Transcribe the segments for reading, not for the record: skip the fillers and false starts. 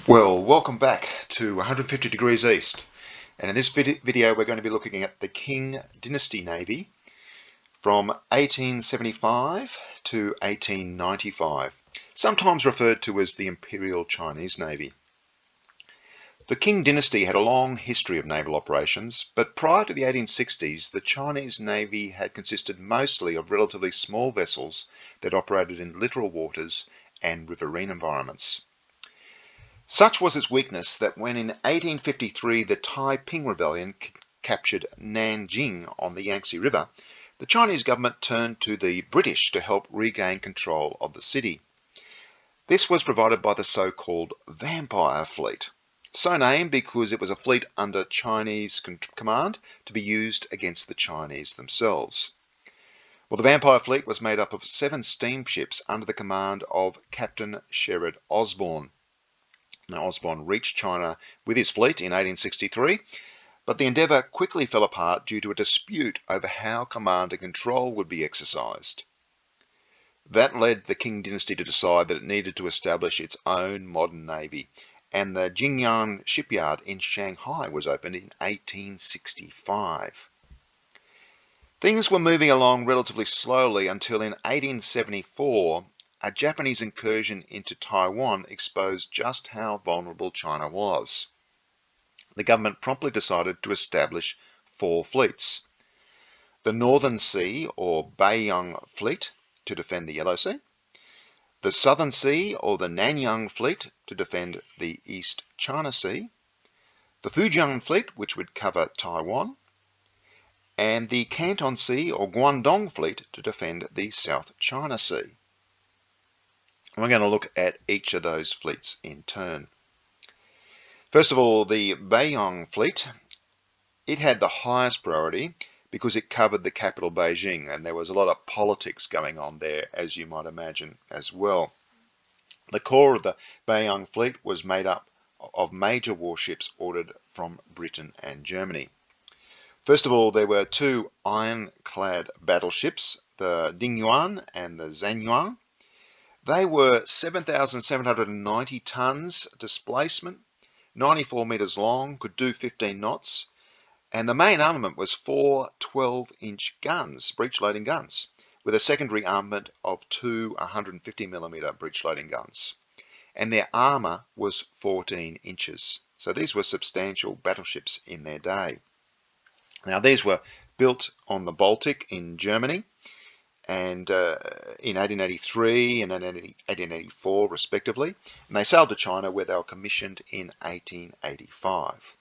Well, welcome back to 150 degrees east, and in this video we're going to be looking at the Qing Dynasty Navy from 1875 to 1895, sometimes referred to as the Imperial Chinese Navy. The Qing Dynasty had a long history of naval operations, but prior to the 1860s the Chinese Navy had consisted mostly of relatively small vessels that operated in littoral waters and riverine environments. Such was its weakness that when in 1853 the Taiping Rebellion captured Nanjing on the Yangtze River, the Chinese government turned to the British to help regain control of the city. This was provided by the so-called Vampire Fleet, so named because it was a fleet under Chinese command to be used against the Chinese themselves. Well, the Vampire Fleet was made up of 7 steamships under the command of Captain Sherard Osborne. Now, Osborne reached China with his fleet in 1863, but the endeavour quickly fell apart due to a dispute over how command and control would be exercised. That led the Qing dynasty to decide that it needed to establish its own modern navy, and the Jingyan shipyard in Shanghai was opened in 1865. Things were moving along relatively slowly until in 1874, a Japanese incursion into Taiwan exposed just how vulnerable China was. The government promptly decided to establish 4 fleets. The Northern Sea or Beiyang Fleet to defend the Yellow Sea, the Southern Sea or the Nanyang Fleet to defend the East China Sea, the Fujian Fleet which would cover Taiwan, and the Canton Sea or Guangdong Fleet to defend the South China Sea. We're going to look at each of those fleets in turn. First of all, the Beiyang Fleet, it had the highest priority because it covered the capital Beijing, and there was a lot of politics going on there, as you might imagine as well. The core of the Beiyang Fleet was made up of major warships ordered from Britain and Germany. First of all, there were 2 ironclad battleships, the Dingyuan and the Zhenyuan. They were 7,790 tons displacement, 94 meters long, could do 15 knots, and the main armament was 4 12-inch guns, breech-loading guns, with a secondary armament of 2 150mm breech-loading guns, and their armour was 14 inches. So these were substantial battleships in their day. Now these were built on the Baltic in Germany, and in 1883 and 1884 respectively, and they sailed to China where they were commissioned in 1885.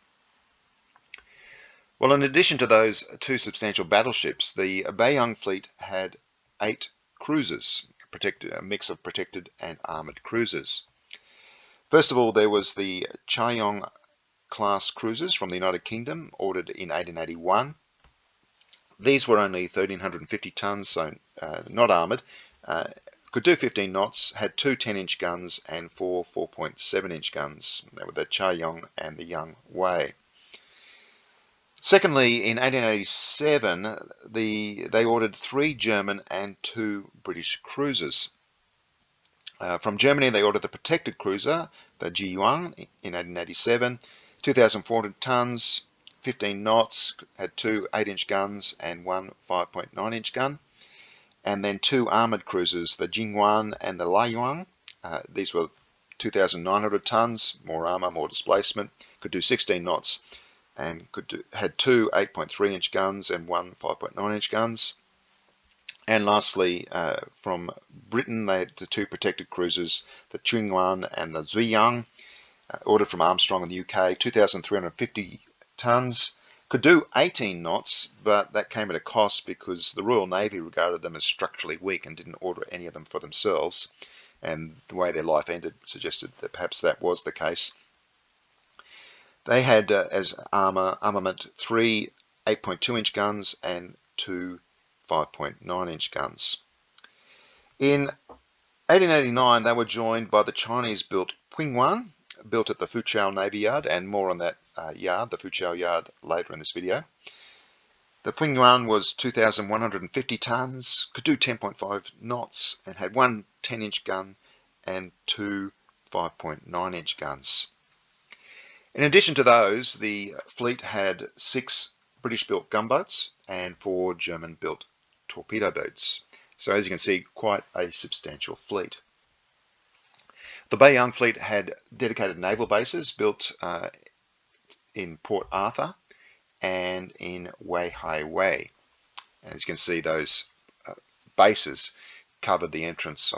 Well, in addition to those 2 substantial battleships, the Beiyang fleet had 8 cruisers, a mix of protected and armoured cruisers. First of all, there was the Chaoyang class cruisers from the United Kingdom, ordered in 1881. These were only 1,350 tons, so not armoured, could do 15 knots, had 2 10-inch guns and 4 4.7-inch guns. They were the Chaoyang and the Yang Wei. Secondly, in 1887, they ordered 3 German and 2 British cruisers. From Germany, they ordered the protected cruiser, the Jiyuan, in 1887, 2,400 tons, 15 knots, had 2 8-inch guns and 1 5.9-inch gun, and then 2 armoured cruisers, the Jingwan and the Laiyuan. These were 2,900 tons, more armour, more displacement, could do 16 knots, and had 2 8.3-inch guns and 1 5.9-inch guns. And lastly, from Britain, they had the 2 protected cruisers, the Qing and the Zhuiyang, ordered from Armstrong in the UK, 2,350 tons, could do 18 knots, but that came at a cost because the Royal Navy regarded them as structurally weak and didn't order any of them for themselves, and the way their life ended suggested that perhaps that was the case. They had as armament 3 8.2-inch guns and 2 5.9-inch guns. In 1889, they were joined by the Chinese-built Qingyuan, built at the Fuzhou Navy Yard, and more on that yard, the Fuzhou Yard, later in this video. The Qingyuan was 2,150 tons, could do 10.5 knots, and had 1 10-inch gun and 2 5.9-inch guns. In addition to those, the fleet had 6 British-built gunboats and 4 German-built torpedo boats. So as you can see, quite a substantial fleet. The Beiyang fleet had dedicated naval bases built in Port Arthur and in Weihai. As you can see, those bases covered the entrance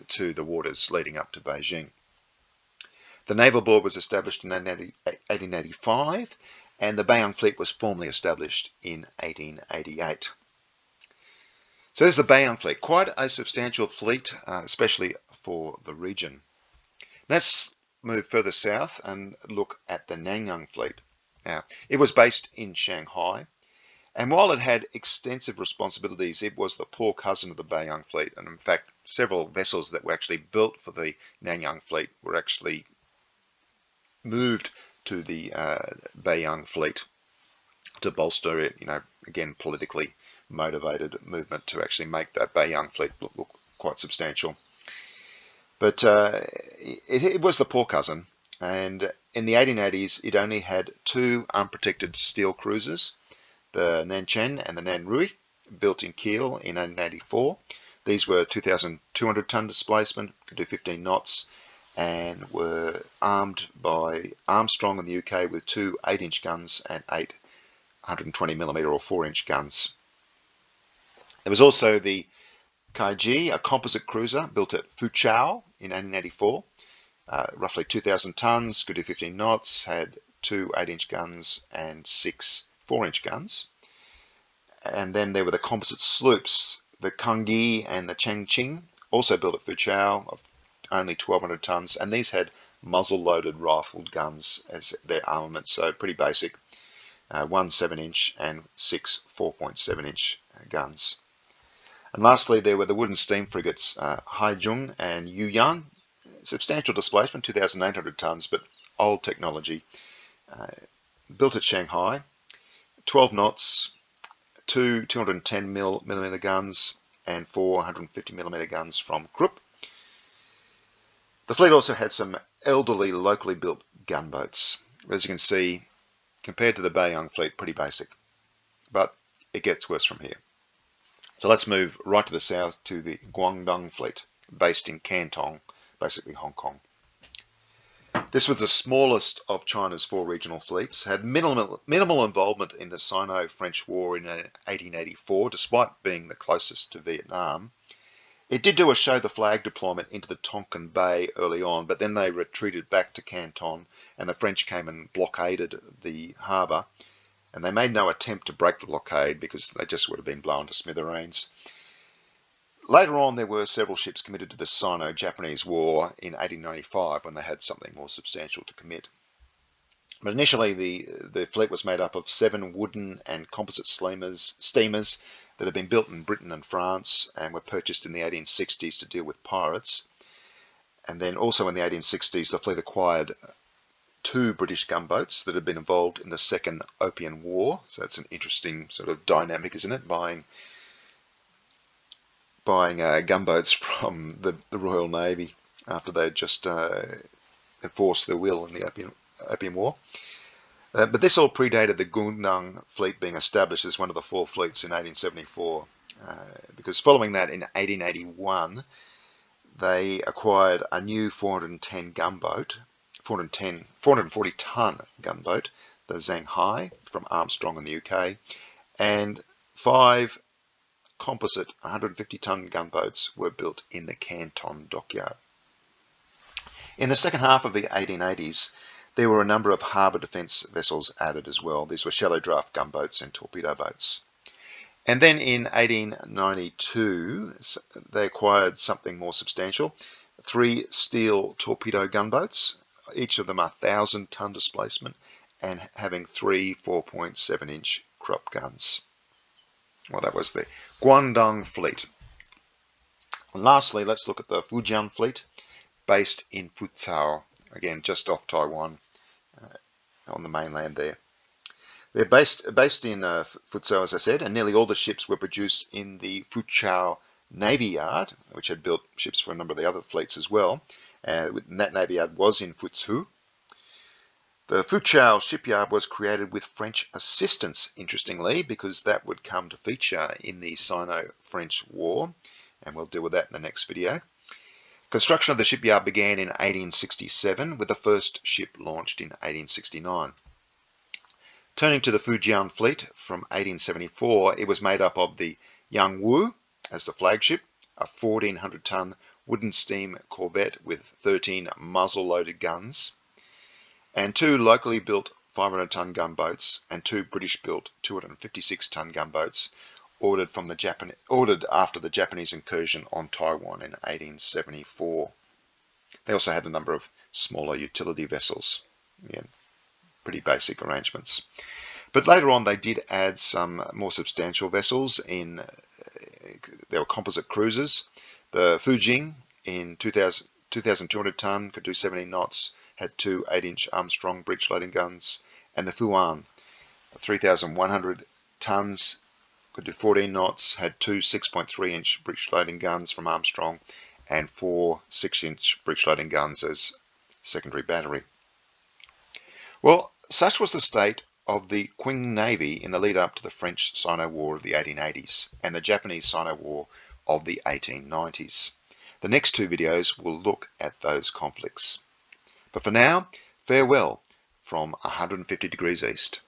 to the waters leading up to Beijing. The Naval Board was established in 1885, and the Beiyang fleet was formally established in 1888. So there's the Beiyang fleet, quite a substantial fleet, especially for the region. Let's move further south and look at the Nanyang fleet. Now, it was based in Shanghai, and while it had extensive responsibilities, it was the poor cousin of the Beiyang fleet, and in fact, several vessels that were actually built for the Nanyang fleet were actually moved to the Beiyang fleet to bolster it, again, politically motivated movement to actually make that Beiyang fleet look quite substantial. But it was the poor cousin, and in the 1880s it only had 2 unprotected steel cruisers, the Nanchen and the Nanrui, built in Kiel in 1884. These were 2,200 ton displacement, could do 15 knots, and were armed by Armstrong in the UK with 2 8-inch guns and 8 120mm or 4-inch guns. There was also the Kaiji, a composite cruiser built at Foochow in 1884, roughly 2,000 tons, could do 15 knots, had 2 8-inch guns and 6 4-inch guns. And then there were the composite sloops, the Kangyi and the Changqing, also built at Foochow, of only 1,200 tons, and these had muzzle-loaded rifled guns as their armament, so pretty basic. 1 7-inch and 6 4.7-inch guns. And lastly, there were the wooden steam frigates Haijung and Yuyan, substantial displacement, 2,800 tons, but old technology, built at Shanghai, 12 knots, 2 210mm guns and 4 150mm guns from Krupp. The fleet also had some elderly, locally built gunboats. As you can see, compared to the Beiyang fleet, pretty basic. But it gets worse from here. So let's move right to the south to the Guangdong fleet, based in Canton, basically Hong Kong. This was the smallest of China's 4 regional fleets, had minimal involvement in the Sino-French War in 1884, despite being the closest to Vietnam. It did do a show the flag deployment into the Tonkin Bay early on, but then they retreated back to Canton, and the French came and blockaded the harbour, and they made no attempt to break the blockade because they just would have been blown to smithereens. Later on, there were several ships committed to the Sino-Japanese War in 1895 when they had something more substantial to commit. But initially, the fleet was made up of 7 wooden and composite steamers that had been built in Britain and France and were purchased in the 1860s to deal with pirates. And then also in the 1860s, the fleet acquired 2 British gunboats that had been involved in the Second Opium War. So that's an interesting sort of dynamic, isn't it? Buying gunboats from the Royal Navy after they'd just enforced their will in the Opium War. But this all predated the Guangdong fleet being established as one of the 4 fleets in 1874, because following that in 1881, they acquired a new 440 ton gunboat, the Shanghai from Armstrong in the UK, and 5 composite 150 ton gunboats were built in the Canton dockyard. In the second half of the 1880s, there were a number of harbour defence vessels added as well. These were shallow draft gunboats and torpedo boats. And then in 1892, they acquired something more substantial, 3 steel torpedo gunboats, each of them 1,000 ton displacement, and having 3 4.7-inch Krupp guns. Well, that was the Guangdong fleet. And lastly, let's look at the Fujian fleet, based in Fuzhou, again just off Taiwan, on the mainland there. They're based in Fuzhou, as I said, and nearly all the ships were produced in the Fuzhou Navy Yard, which had built ships for a number of the other fleets as well. And that Navy Yard was in Fuzhou. The Foochow shipyard was created with French assistance, interestingly, because that would come to feature in the Sino-French War, and we'll deal with that in the next video. Construction of the shipyard began in 1867, with the first ship launched in 1869. Turning to the Fujian fleet from 1874, it was made up of the Yangwu as the flagship, a 1,400-ton wooden steam corvette with 13 muzzle-loaded guns, and 2 locally built 500-ton gunboats and 2 British-built 256-ton gunboats ordered after the Japanese incursion on Taiwan in 1874. They also had a number of smaller utility vessels. Yeah, pretty basic arrangements. But later on they did add some more substantial vessels. There were composite cruisers. The Fujing in 2,200 ton, could do 17 knots, had 2 8-inch Armstrong breech loading guns, and the Fuan, 3,100 tons, could do 14 knots, had 2 6.3-inch breech loading guns from Armstrong and 4 6-inch breech loading guns as secondary battery. Well, such was the state of the Qing Navy in the lead up to the French Sino War of the 1880s and the Japanese Sino War of the 1890s. The next 2 videos will look at those conflicts. But for now, farewell from 150 degrees east.